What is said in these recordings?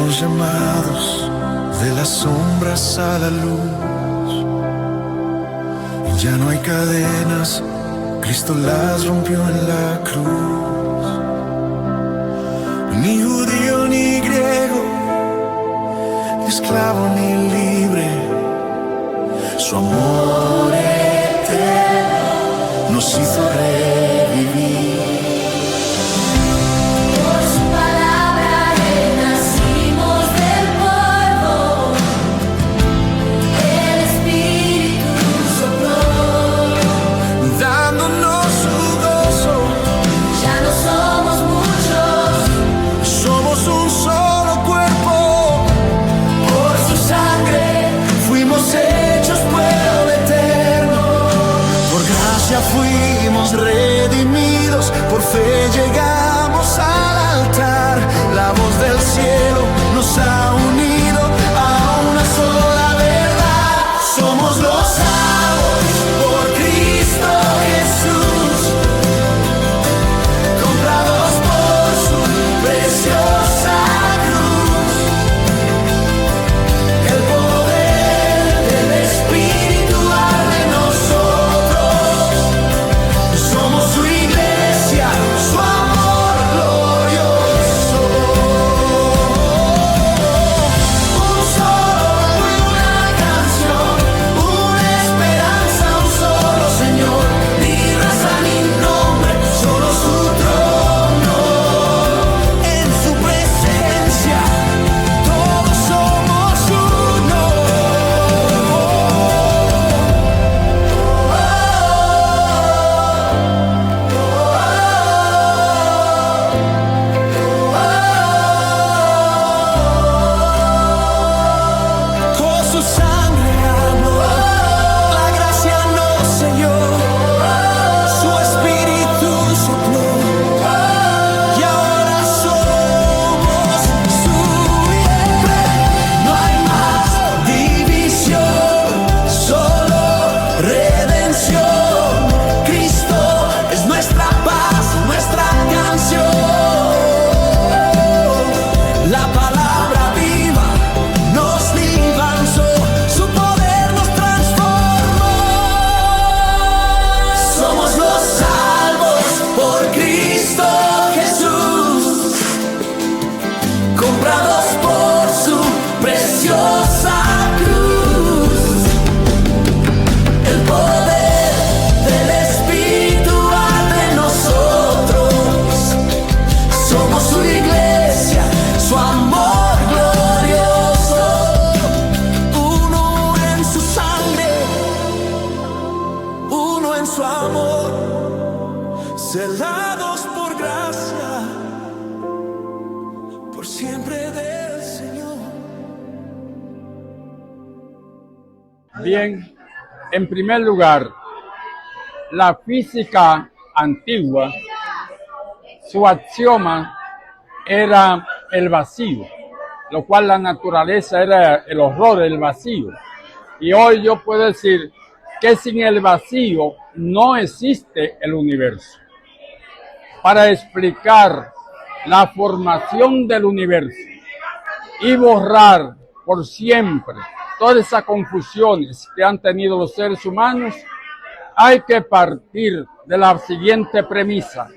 Fuimos llamados de las sombras a la luz. Ya no hay cadenas, Cristo las rompió en la cruz. Ni judío ni griego, ni esclavo ni libre, su amor eterno nos hizo revivir. Fuimos redimidos, por fe llegamos al altar. La voz del cielo nos ha unido a una sola verdad. Somos los salvos por Cristo Jesús, comprados por su preciosa cruz. El poder del Espíritu arde en nosotros. Somos su iglesia, su amor glorioso. Un solo y una canción, una esperanza, un solo Señor. Ni raza ni nombre, solo su trono. En su presencia todos somos uno. Con su sangre amó, la gracia nos selló, su espíritu sopló, y ahora somos su vientre. No hay más división, solo redención. Cristo es nuestra paz, nuestra canción. La palabra viva nos lanzó, su poder nos transformó. Somos los salvos por Cristo Jesús, comprados por su preciosa cruz. El poder del Espíritu arde en nosotros. Somos su iglesia, su amor glorioso. Uno en su sangre, uno en su amor, celados por gracia, por siempre del Señor. Bien, en primer lugar, la física antigua, su axioma era el vacío, lo cual la naturaleza era el horror del vacío. Y hoy yo puedo decir que sin el vacío no existe el universo. Para explicar la formación del universo y borrar por siempre todas esas confusiones que han tenido los seres humanos, hay que partir de la siguiente premisa: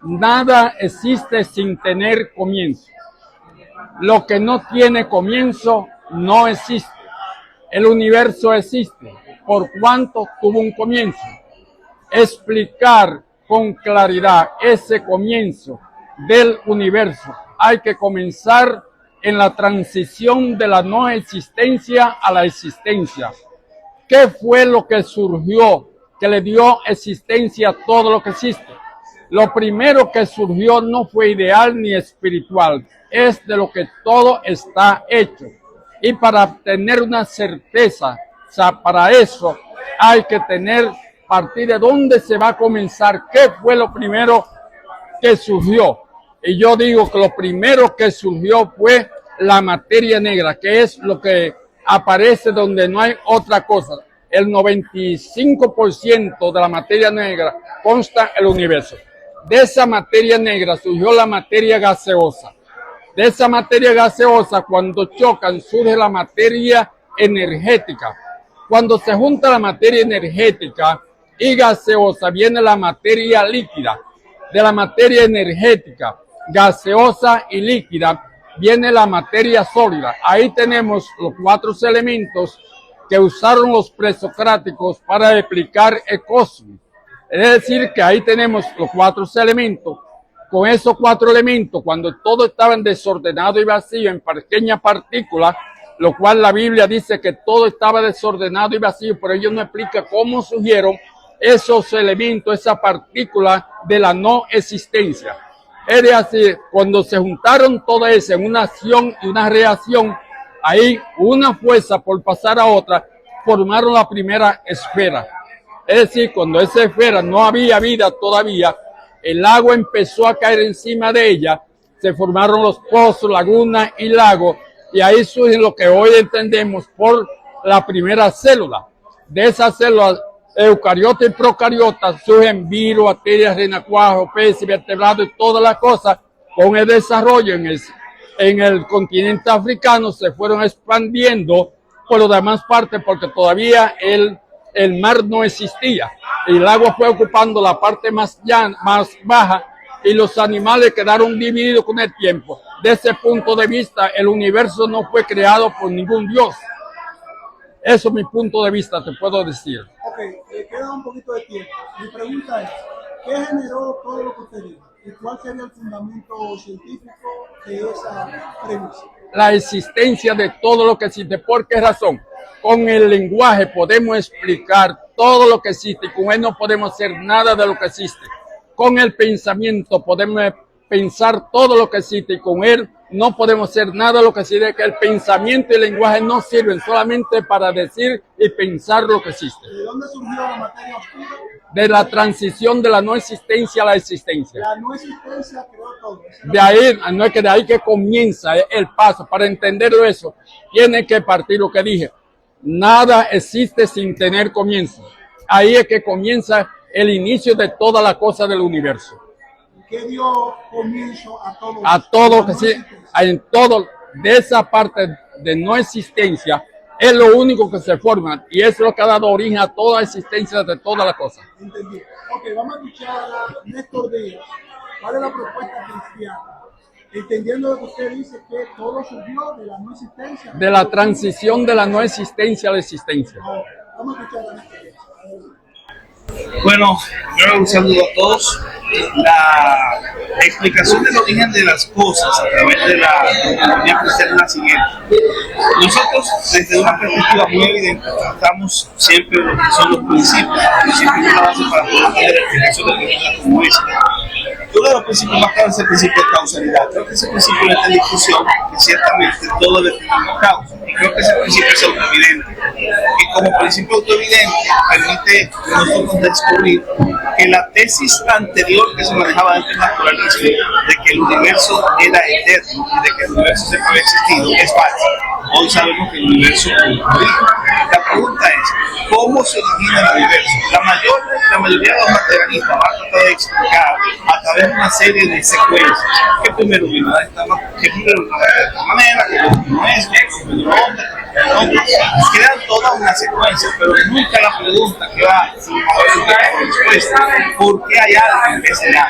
nada existe sin tener comienzo. Lo que no tiene comienzo no existe. El universo existe por cuanto tuvo un comienzo. Explicar con claridad ese comienzo del universo, hay que comenzar en la transición de la no existencia a la existencia. ¿Qué fue lo que surgió, que le dio existencia a todo lo que existe? Lo primero que surgió no fue ideal ni espiritual, es de lo que todo está hecho. Y para tener una certeza, o sea, para eso hay que tener partir de dónde se va a comenzar, qué fue lo primero que surgió. Y yo digo que lo primero que surgió fue la materia negra, que es lo que aparece donde no hay otra cosa. El 95% de la materia negra consta el universo. De esa materia negra surgió la materia gaseosa. De esa materia gaseosa, cuando chocan, surge la materia energética. Cuando se junta la materia energética y gaseosa, viene la materia líquida. De la materia energética, gaseosa y líquida, viene la materia sólida. Ahí tenemos los 4 elementos que usaron los presocráticos para explicar el cosmos. Es decir, que ahí tenemos los 4 elementos. Con esos 4 elementos, cuando todo estaba desordenado y vacío en pequeñas partículas, lo cual la Biblia dice que todo estaba desordenado y vacío, pero ellos no explican cómo surgieron esos elementos, esa partícula de la no existencia. Es decir, cuando se juntaron todo eso en una acción y una reacción, ahí una fuerza por pasar a otra, formaron la primera esfera. Es decir, cuando esa esfera no había vida todavía, el agua empezó a caer encima de ella, se formaron los pozos, lagunas y lagos, y ahí surge lo que hoy entendemos por la primera célula. De esas células, eucariotas y procariotas, surgen virus, bacterias, renacuajos, peces, vertebrados y todas las cosas. Con el desarrollo en el continente africano se fueron expandiendo por las demás partes, porque todavía el mar no existía. El agua fue ocupando la parte más baja y los animales quedaron divididos con el tiempo. De ese punto de vista, el universo no fue creado por ningún dios. Eso es mi punto de vista, te puedo decir. Ok, queda un poquito de tiempo. Mi pregunta es, ¿qué generó todo lo que usted dijo? ¿Y cuál sería el fundamento científico de esa premisa? La existencia de todo lo que existe. ¿Por qué razón? Con el lenguaje podemos explicar todo lo que existe y con él no podemos hacer nada de lo que existe. Con el pensamiento podemos pensar todo lo que existe y con él no podemos hacer nada de lo que existe. Que el pensamiento y el lenguaje no sirven solamente para decir y pensar lo que existe. ¿De dónde surgió la materia oscura? De la transición de la no existencia a la existencia. La no existencia creó todo. De ahí, no es que de ahí que comienza el paso. Para entenderlo eso, tiene que partir lo que dije. Nada existe sin tener comienzo. Ahí es que comienza el inicio de toda la cosa del universo. ¿Qué dio comienzo a todo? A todo lo que sí, en todo, de esa parte de no existencia, es lo único que se forma y es lo que ha dado origen a toda existencia de toda la cosa. Entendí. Ok, vamos a escuchar a Néstor Díaz. ¿Cuál es la propuesta cristiana? Entendiendo lo que usted dice, que todo surgió de la no existencia. De la transición de la no existencia a la existencia. Vamos a escuchar a Néstor Díaz. Bueno, primero un saludo a todos. La explicación del origen de las cosas a través de la economía cristiana es la siguiente. Nosotros, desde una perspectiva muy evidente, tratamos siempre lo que son los principios es la base para poder tener la explicación de preguntas como esta. Uno de los principios más claros es el principio de causalidad. Creo que ese principio no está en discusión, que ciertamente todo depende de la causa. Y creo que ese principio es autoevidente. Y como principio autoevidente permite nosotros descubrir que la tesis anterior que se manejaba dentro del naturalismo, de que el universo era eterno y de que el universo siempre había existido, es falsa. Hoy sabemos que el universo origen. La pregunta es, ¿cómo se origina el universo? La mayoría de los materialistas van a tratar de explicar a través de una serie de secuencias. ¿Qué primero vino de esta manera? ¿Qué primero vino de esta manera? ¿Qué vino esto? ¿Qué vino otra? Crean toda una secuencia, pero nunca la pregunta que va a la respuesta: ¿por qué hay algo en vez de nada?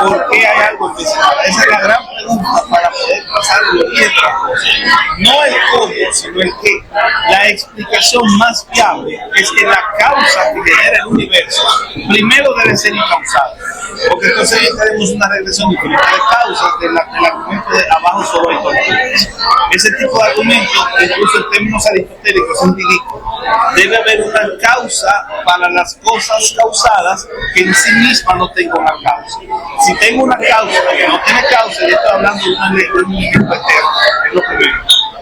¿Por qué hay algo en vez de nada? Esa es la gran pregunta para poder pasar el origen de la cosa. No el cómo, sino el qué. La explicación más viable es que la causa que genera el universo primero debe ser incausada, porque entonces ya tenemos una regresión diferente de causas del argumento de abajo solo hay tortugas. Ese tipo de argumentos, incluso en términos aristotélicos, son ridículos. Debe haber una causa para las cosas causadas que en sí misma no tenga una causa. Si tengo una causa que no tiene causa, yo estoy hablando de un elemento eterno, es lo primero.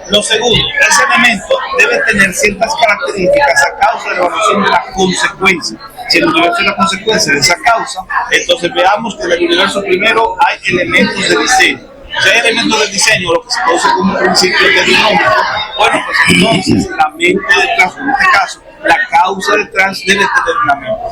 Lo segundo, ese elemento debe tener ciertas características a causa de la evaluación de la consecuencia. Si el universo es la consecuencia de esa causa, entonces veamos que en el universo primero hay elementos de diseño. Si hay elementos de diseño, lo que se conoce como principio tecnológico, bueno, pues entonces la mente del caso, en este caso, la causa detrás debe tener una mente.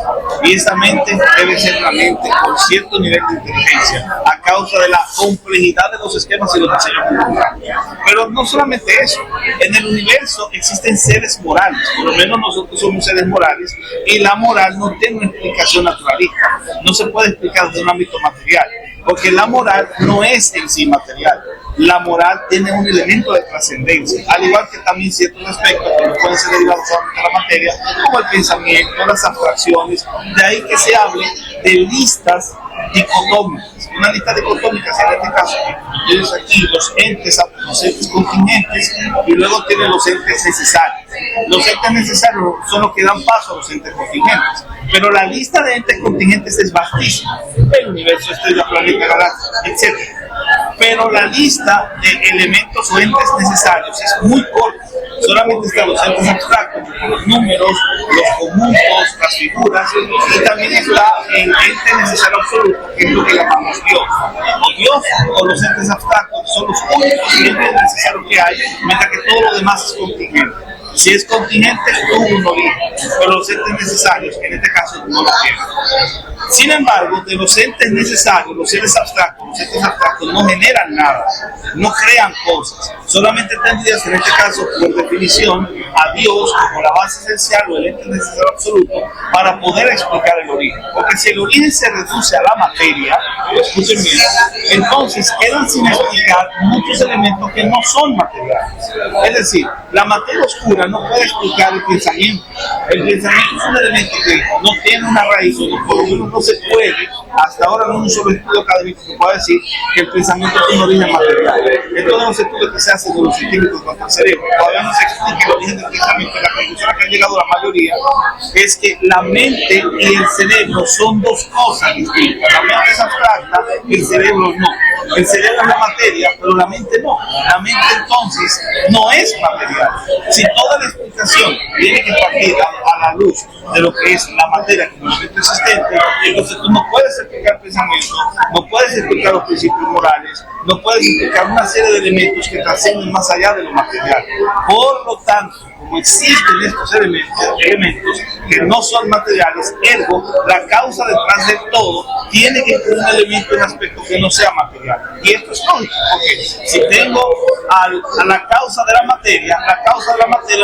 Y esa mente debe ser una mente con cierto nivel de inteligencia, a causa de la complejidad de los esquemas y los diseños culturales. Pero no solamente eso, en el universo existen seres morales, por lo menos nosotros somos seres morales, y la moral no tiene una explicación naturalista, no se puede explicar desde un ámbito material, porque la moral no es en sí material. La moral tiene un elemento de trascendencia, al igual que también ciertos aspectos que no pueden ser derivados solamente de la materia, como el pensamiento, las abstracciones. De ahí que se hable de listas dicotómicas. Una lista dicotómica, en este caso, tienes aquí los entes contingentes y luego tienes los entes necesarios. Los entes necesarios son los que dan paso a los entes contingentes, pero la lista de entes contingentes es vastísima. El universo, estrella, planeta, galaxia, etc. Pero la lista de elementos o entes necesarios es muy corta. Solamente están los entes abstractos, los números, los conjuntos, las figuras, y también está el ente necesario absoluto, que es lo que llamamos Dios. O Dios o los entes abstractos son los únicos entes necesarios que hay, mientras que todo lo demás es contingente. Si es contingente, tuvo un origen, pero los entes necesarios, en este caso, no lo tienen. Sin embargo, de los entes necesarios, los entes abstractos no generan nada, no crean cosas. Solamente tendrías, en este caso, por definición, a Dios como la base esencial o el ente necesario absoluto para poder explicar el origen. Porque si el origen se reduce a la materia, escuchen bien, entonces quedan sin explicar muchos elementos que no son materiales. Es decir, la materia oscura no puede explicar el pensamiento. El pensamiento es un elemento que no tiene una raíz, o por lo menos no se puede, hasta ahora no hay un solo estudio académico que pueda decir que el pensamiento tiene un origen material. En todos los estudios que se hacen de los científicos contra el cerebro, todavía no se explica el origen del pensamiento. La conclusión a que han llegado la mayoría es que la mente y el cerebro son dos cosas distintas. La mente es abstracta, el cerebro no. El cerebro es la materia, pero la mente no. La mente entonces no es material. Si toda la explicación tiene que partir a la luz de lo que es la materia como elemento existente, entonces tú no puedes explicar el pensamiento, no puedes explicar los principios morales, no puedes explicar una serie de elementos que trascienden más allá de lo material. Por lo tanto, como existen estos elementos que no son materiales, ergo, la causa detrás de todo tiene que incluir un elemento, un aspecto que no sea material. Y esto es lógico, porque si tengo a la causa de la materia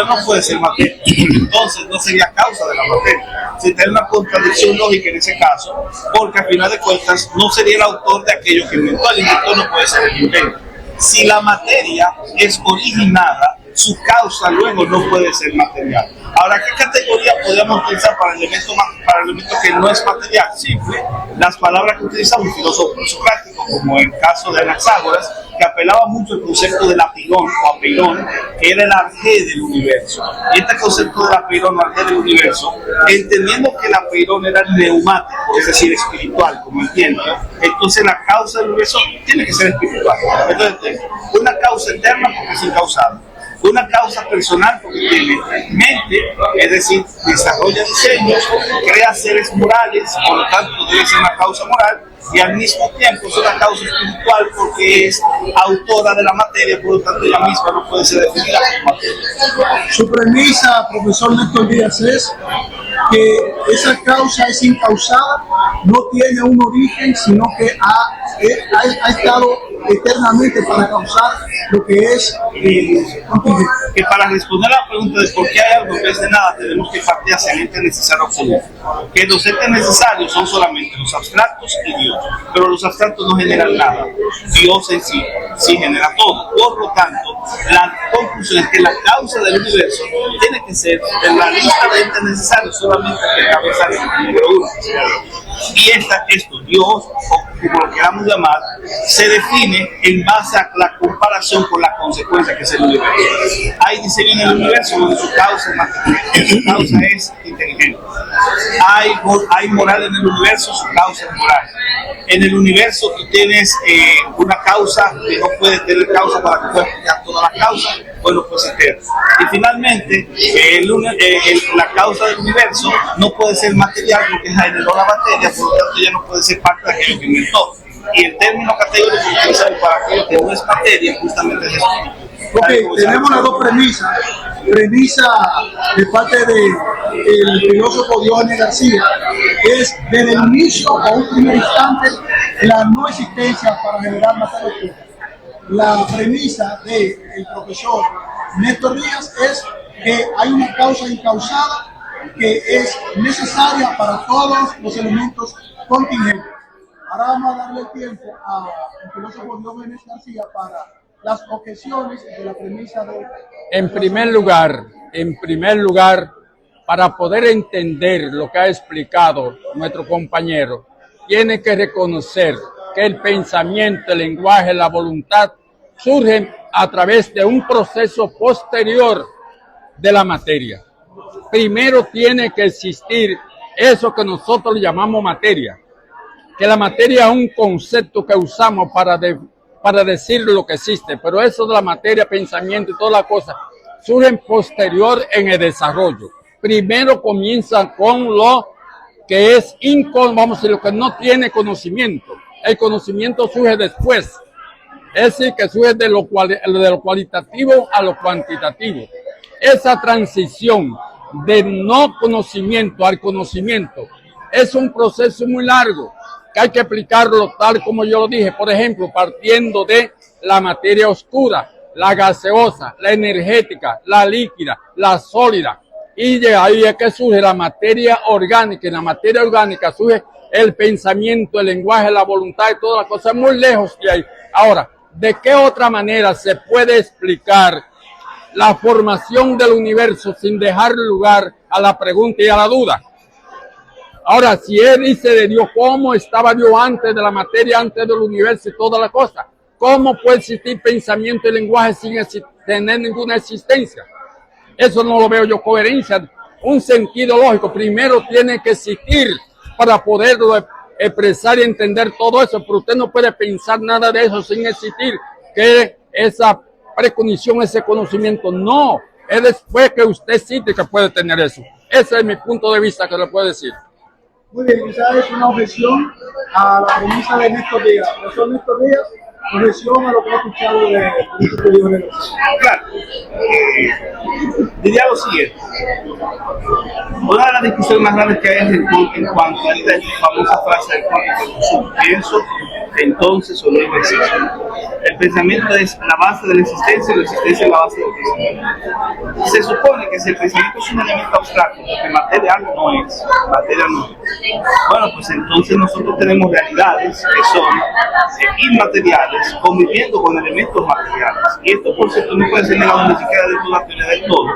no puede ser materia, entonces no sería causa de la materia. Se tiene una contradicción lógica en ese caso, porque al final de cuentas no sería el autor de aquello que inventó. El inventor no puede ser el invento. Si la materia es originada, su causa luego no puede ser material. Ahora, ¿qué categoría podríamos utilizar para el elemento que no es material? Simple, las palabras que utiliza un filósofo presocrático, como el caso de Anaxágoras, que apelaba mucho al concepto del apeirón o apeirón, que era el arjé del universo. Y este concepto del apeirón o arjé del universo, entendiendo que el apeirón era neumático, es decir, espiritual, como entiendo, entonces la causa del universo tiene que ser espiritual. Entonces, una causa eterna porque es incausada. Una causa personal porque tiene mente, es decir, desarrolla diseños, crea seres morales, por lo tanto debe ser una causa moral, y al mismo tiempo es una causa espiritual porque es autora de la materia, por lo tanto ella misma no puede ser definida como materia. Su premisa, profesor Néstor Díaz, es que esa causa es incausada, no tiene un origen, sino que ha estado eternamente para causar lo que es contingente. Que para responder a la pregunta de por qué hay algo en vez de nada, tenemos que partir hacia el ente necesario absoluto. Que los entes necesarios son solamente los abstractos y Dios, pero los abstractos no generan nada. Dios en sí genera todo. Por lo tanto, la conclusión es que la causa del universo tiene que ser en la lista de entes necesarios solamente que cabeza el número uno. Y esto, Dios, o como lo queramos llamar, se define en base a la comparación con la consecuencia que es el universo. Hay diseño en el universo donde su causa es material, su causa es inteligente. Hay moral en el universo, su causa es moral. En el universo tú tienes una causa que no puede tener causa para que puedas explicar todas las causas, bueno, pues eterno. Y finalmente, la causa del universo no puede ser material porque generó la materia, por lo tanto ya no puede ser parte de aquello que inventó. Y el término categórico que utilizamos para aquello que no es materia justamente es eso. Ok, tenemos las dos premisas. premisa de parte del filósofo Diógenes García es desde el inicio a un primer instante la no existencia para generar materia. La premisa del profesor Néstor Díaz es que hay una causa incausada que es necesaria para todos los elementos contingentes. Ahora vamos a darle tiempo al filósofo Diógenes García para las objeciones de la premisa de... En primer lugar, para poder entender lo que ha explicado nuestro compañero, tiene que reconocer que el pensamiento, el lenguaje, la voluntad surgen a través de un proceso posterior de la materia. Primero tiene que existir eso que nosotros le llamamos materia, que la materia es un concepto que usamos para decir lo que existe, pero eso de la materia, pensamiento y todas las cosas surgen posterior en el desarrollo. Primero comienza con lo que es vamos a decir, lo que no tiene conocimiento. El conocimiento surge después, es decir, que surge de lo cualitativo a lo cuantitativo. Esa transición de no conocimiento al conocimiento es un proceso muy largo, que hay que explicarlo tal como yo lo dije, por ejemplo, partiendo de la materia oscura, la gaseosa, la energética, la líquida, la sólida, y de ahí es que surge la materia orgánica. En la materia orgánica surge el pensamiento, el lenguaje, la voluntad y todas las cosas muy lejos de ahí. Ahora, ¿de qué otra manera se puede explicar la formación del universo sin dejar lugar a la pregunta y a la duda? Ahora, si él dice de Dios, ¿cómo estaba Dios antes de la materia, antes del universo y toda la cosa? ¿Cómo puede existir pensamiento y lenguaje sin tener ninguna existencia? Eso no lo veo yo coherencia, un sentido lógico. Primero tiene que existir para poderlo expresar y entender todo eso, pero usted no puede pensar nada de eso sin existir, que esa precognición, ese conocimiento, no, es después que usted siente que puede tener eso. Ese es mi punto de vista que le puedo decir. Muy bien, quizás es una objeción a la premisa de Néstor Díaz. Profesor Néstor Díaz, objeción a lo que ha escuchado de Diógenes García. Claro, diría lo siguiente. Una de las discusiones más grandes que hay es en cuanto a esta famosa frase del cuántico: pienso, entonces o no existe. El pensamiento es la base de la existencia y la existencia es la base del pensamiento. Se supone que si el pensamiento es un elemento abstracto, que material no es, bueno, pues entonces nosotros tenemos realidades que son inmateriales conviviendo con elementos materiales. Y esto, por cierto, no puede ser negado ni siquiera dentro de la teoría del todo,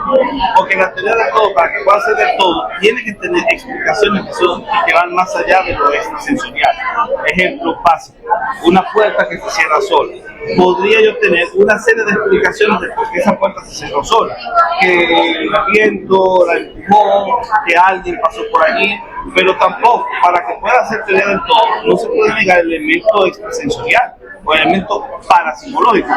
porque la teoría del todo, para que pueda ser del todo, tiene que tener explicaciones que van más allá de lo extrasensorial. Ejemplo básico: una puerta que se cierra sola. Podría yo tener una serie de explicaciones de por qué esa puerta se cerró sola, que el viento la empujó, que alguien pasó por allí, pero tampoco, para que pueda ser teoría del todo, no se puede negar el elemento extrasensorial o el elemento parapsicológico,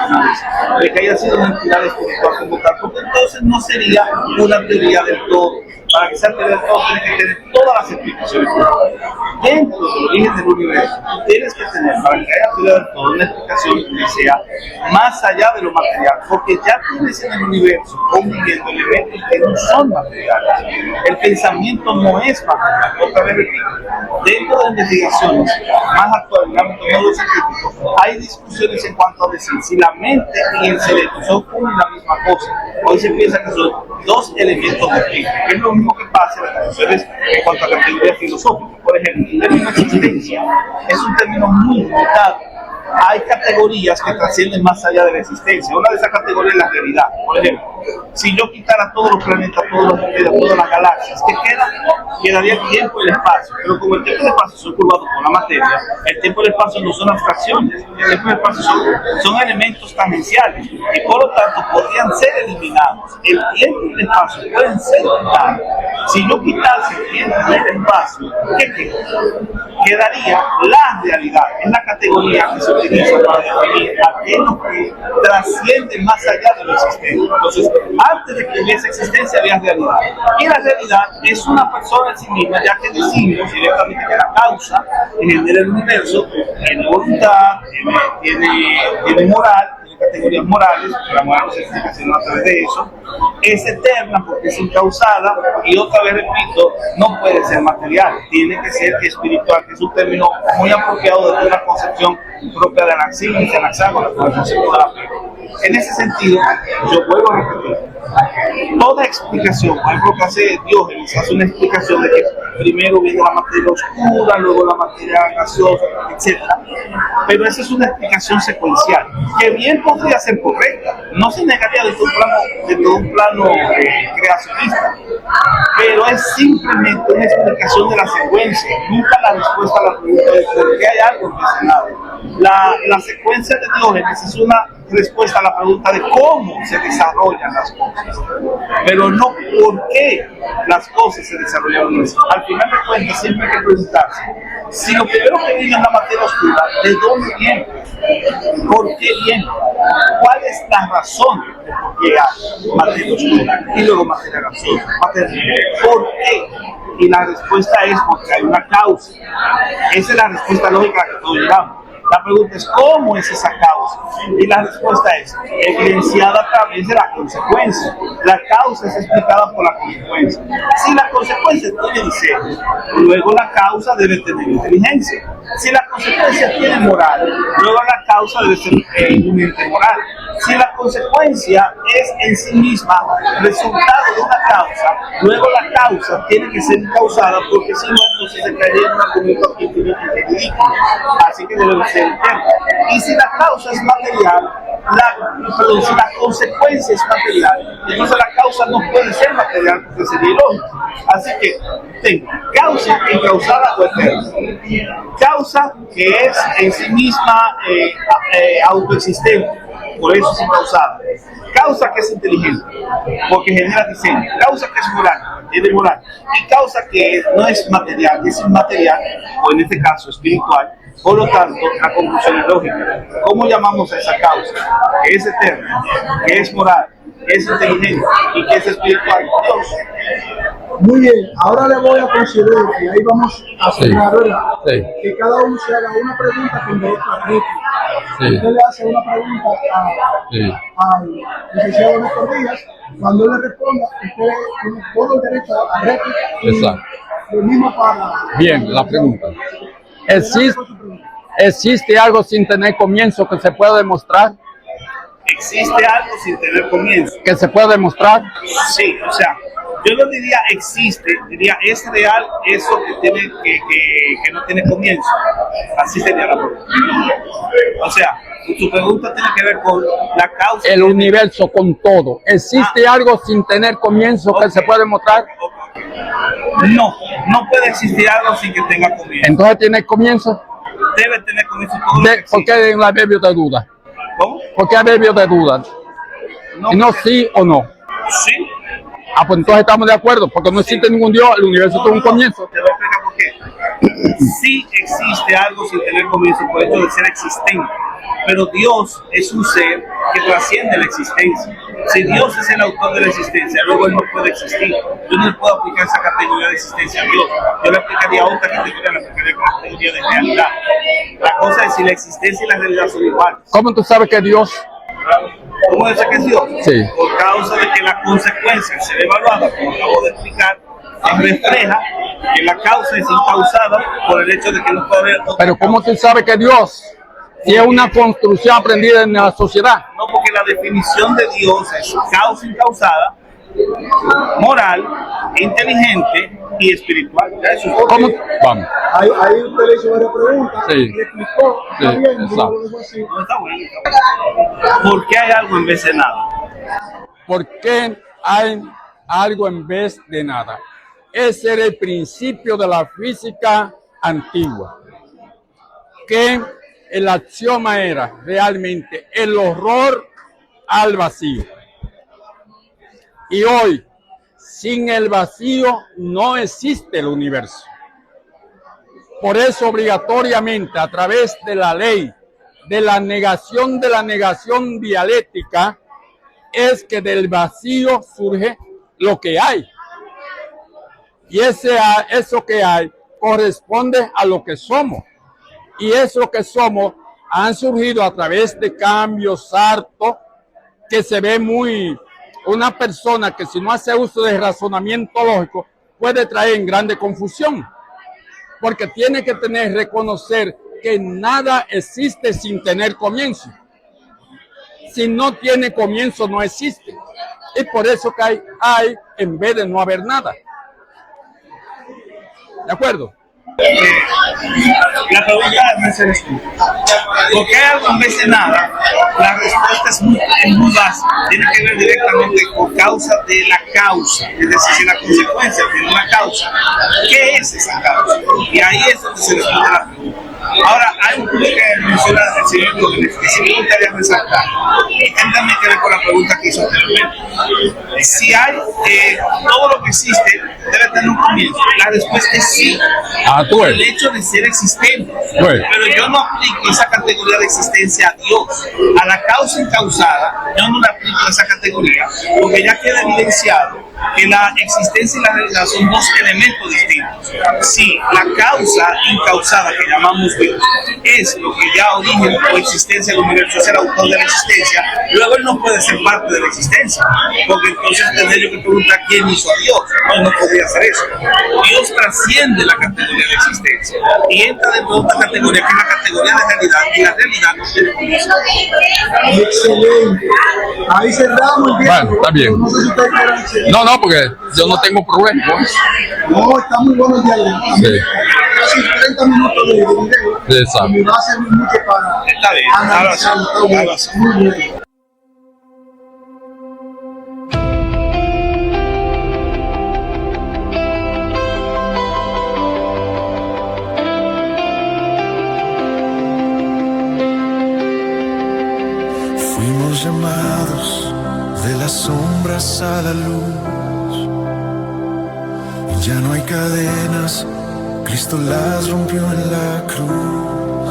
de que haya sido una entidad espiritual como tal, porque entonces no sería una teoría del todo. Para que sea teoría del todo, tienes que tener todas las explicaciones. Dentro del origen del universo, tienes que tener, para que haya teoría del todo, una explicación que sea más allá de lo material, porque ya tienes en el universo conviviendo elementos que no son materiales. El pensamiento no es material. Otra vez repito, dentro de investigaciones más actuales en el ámbito neurocientífico, hay discusiones en cuanto a decir si la mente y el cerebro son una y la misma cosa. Hoy se piensa que son dos elementos distintos, que es lo mismo que pasa en las discusiones en cuanto a categorías filosóficas. Por ejemplo, el término existencia es un término muy limitado. Hay categorías que trascienden más allá de la existencia. Una de esas categorías es la realidad. Por ejemplo, si yo quitara todos los planetas, todos los estrellas, todas las galaxias, ¿qué queda? Quedaría el tiempo y el espacio. Pero como el tiempo y el espacio son curvados por la materia, el tiempo y el espacio no son abstracciones. El tiempo y el espacio son elementos tangenciales y por lo tanto podrían ser eliminados. El tiempo y el espacio pueden ser eliminados. Si yo quitase el tiempo y el espacio, ¿qué queda? Quedaría la realidad. Es la categoría que se utiliza para definir aquello que trasciende más allá de lo existente. Entonces, antes de que hubiese existencia había realidad. Y la realidad es una persona en sí misma, ya que decimos directamente que la causa que genera el universo tiene voluntad, tiene moral, tiene categorías morales, porque la moral no se explica sino a través de eso, es eterna porque es incausada y otra vez repito, no puede ser material, tiene que ser espiritual, que es un término muy apropiado de una concepción propia de Anaxímenes, de Anaxágoras, del concepto de la fe. En ese sentido, yo vuelvo a repetir, toda explicación, por ejemplo, que hace Diógenes, hace una explicación de que primero viene la materia oscura, luego la materia gaseosa, etc. Pero esa es una explicación secuencial, que bien podría ser correcta, no se negaría desde un plano creacionista, pero es simplemente una explicación de la secuencia, nunca la respuesta a la pregunta de por qué hay algo mencionado. La secuencia de Diógenes es una respuesta a la pregunta de cómo se desarrollan las cosas, pero no por qué las cosas se desarrollaron así. Al final de cuentas, siempre hay que preguntarse, si lo primero que viene es la materia oscura, ¿de dónde viene? ¿Por qué viene? ¿Cuál es la razón de por qué hay materia oscura y luego materia gaseosa? ¿Por qué? Y la respuesta es porque hay una causa. Esa es la respuesta lógica que todos llegamos. La pregunta es, ¿cómo es esa causa? Y la respuesta es evidenciada a través de la consecuencia. La causa es explicada por la consecuencia. Si la consecuencia tiene diseño, luego la causa debe tener inteligencia. Si la consecuencia tiene moral, luego la causa debe ser un ente moral. Si la consecuencia es en sí misma resultado de una causa, luego la causa tiene que ser causada, porque si no, entonces se caería en un argumento infinito y ridículo. Así que debe ser eterno. Y si la causa es material, si la consecuencia es material, entonces la causa no puede ser material porque sería ilógico. Así que tengo causa incausada o eterna. Causa que es en sí misma autoexistente, por eso es incausada. Causa que es inteligente, porque genera diseño. Causa que es moral, es de moral. Y causa que no es material, es inmaterial, o en este caso espiritual. Por lo tanto, la conclusión es lógica. ¿Cómo llamamos a esa causa? Que es eterna, que es moral, que es inteligente y que es espiritual. Dios. Muy bien, ahora le voy a considerar que ahí vamos a cerrar, ¿verdad? Sí. Que cada uno se haga una pregunta con derecho a réplica. Sí. Usted le hace una pregunta al licenciado Néstor Díaz, cuando él le responda, usted tiene todo el derecho a réplica. Exacto. Lo mismo para... Bien, la pregunta. ¿Existe algo sin tener comienzo que se pueda demostrar? ¿Existe algo sin tener comienzo? ¿Que se pueda demostrar? Sí, o sea, yo no diría existe, diría es real eso que no tiene comienzo. Así sería la pregunta. O sea, tu pregunta tiene que ver con la causa. El universo con todo. ¿Existe algo sin tener comienzo que se pueda demostrar? No, no puede existir algo sin que tenga comienzo. Entonces tiene comienzo. Debe tener comienzo todo lo que existe. ¿Por qué hay un adverbio de duda? ¿Cómo? ¿Por qué adverbio de duda? Y no sí o no. Sí. Ah, pues entonces estamos de acuerdo, porque no existe ningún Dios, el universo tuvo un comienzo. Te voy a explicar por qué. Sí existe algo sin tener comienzo por el hecho de ser existente, pero Dios es un ser que trasciende la existencia. Si Dios es el autor de la existencia, luego Él no puede existir. Yo no le puedo aplicar esa categoría de existencia a Dios. Yo le aplicaría otra categoría, le aplicaría la categoría de realidad. La cosa es si la existencia y la realidad son iguales. ¿Cómo tú sabes que Dios? ¿Cómo dice que es Dios? Sí. Por causa de que la consecuencia se ve evaluada, como acabo de explicar, refleja que la causa es incausada por el hecho de que no puede haber otra Pero ¿cómo causa. tú sabes que Dios? Si es una construcción aprendida en la sociedad. No, porque la definición de Dios es causa incausada, moral, inteligente y espiritual. Eso es todo. ¿Cómo? Vamos. Ahí usted le hizo varias preguntas, Sí. le explicó, está Sí, bien, exacto. yo lo dejo así. No, está bueno, está bueno. ¿Por qué hay algo en vez de nada? ¿Por qué hay algo en vez de nada? Ese era el principio de la física antigua. Que el axioma era realmente el horror al vacío. Y hoy, sin el vacío, no existe el universo. Por eso, obligatoriamente, a través de la ley de la negación dialéctica, es que del vacío surge lo que hay. Y eso que hay corresponde a lo que somos. Y eso que somos han surgido a través de cambios hartos que se ve muy una persona que si no hace uso de razonamiento lógico puede traer en grande confusión, porque tiene que reconocer que nada existe sin tener comienzo. Si no tiene comienzo, no existe. Y por eso que hay en vez de no haber nada. ¿De acuerdo? La pregunta es eres tú. ¿Por qué algo en vez de nada? La respuesta es muy básica. Tiene que ver directamente con causa de la causa. Es decir, si la consecuencia tiene una causa, ¿qué es esa causa? Y ahí es donde se responde la pregunta. Ahora, hay un punto que menciona el señor Gómez, que sí me gustaría resaltar. Y también que ver con la pregunta que hizo anteriormente. Si hay todo lo que existe, debe tener un comienzo. La respuesta es sí. Tú El hecho de ser existente. Bueno. Pero yo no aplico esa categoría de existencia a Dios. A la causa incausada, yo no le aplico esa categoría, porque ya queda evidenciado que la existencia y la realidad son dos elementos distintos. Si la causa incausada que llamamos Dios es lo que ya origen o existencia del universo, es el autor de la existencia, luego él no puede ser parte de la existencia, porque entonces tendría yo que preguntar quién hizo a Dios. No podría hacer eso. Dios trasciende la categoría de existencia y entra dentro de otra categoría que es la categoría de realidad, y la realidad no tiene comienzo. Excelente. Ahí cerramos el día. Bueno, está bien. No sé si ustedes quieran seguir. No, porque yo no tengo problema con eso. No, está muy bueno el diálogo. Sí. Casi 30 minutos de video. Exacto. Me va a servir mucho para Está bien, analizar. ahora sí, Está bueno. ahora sí. Muy bien. Fuimos llamados de las sombras a la luz. Y ya no hay cadenas, Cristo las rompió en la cruz.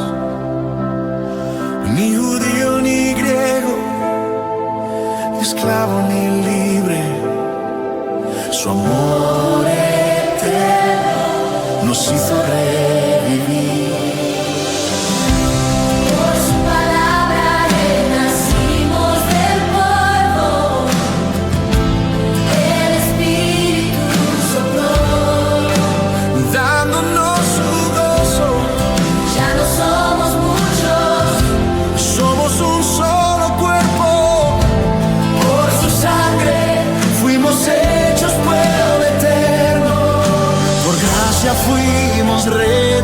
Ni judío ni griego, ni esclavo ni libre, su amor eterno nos hizo revivir. Fuimos redes.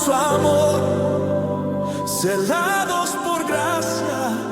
su amor, celados por gracia.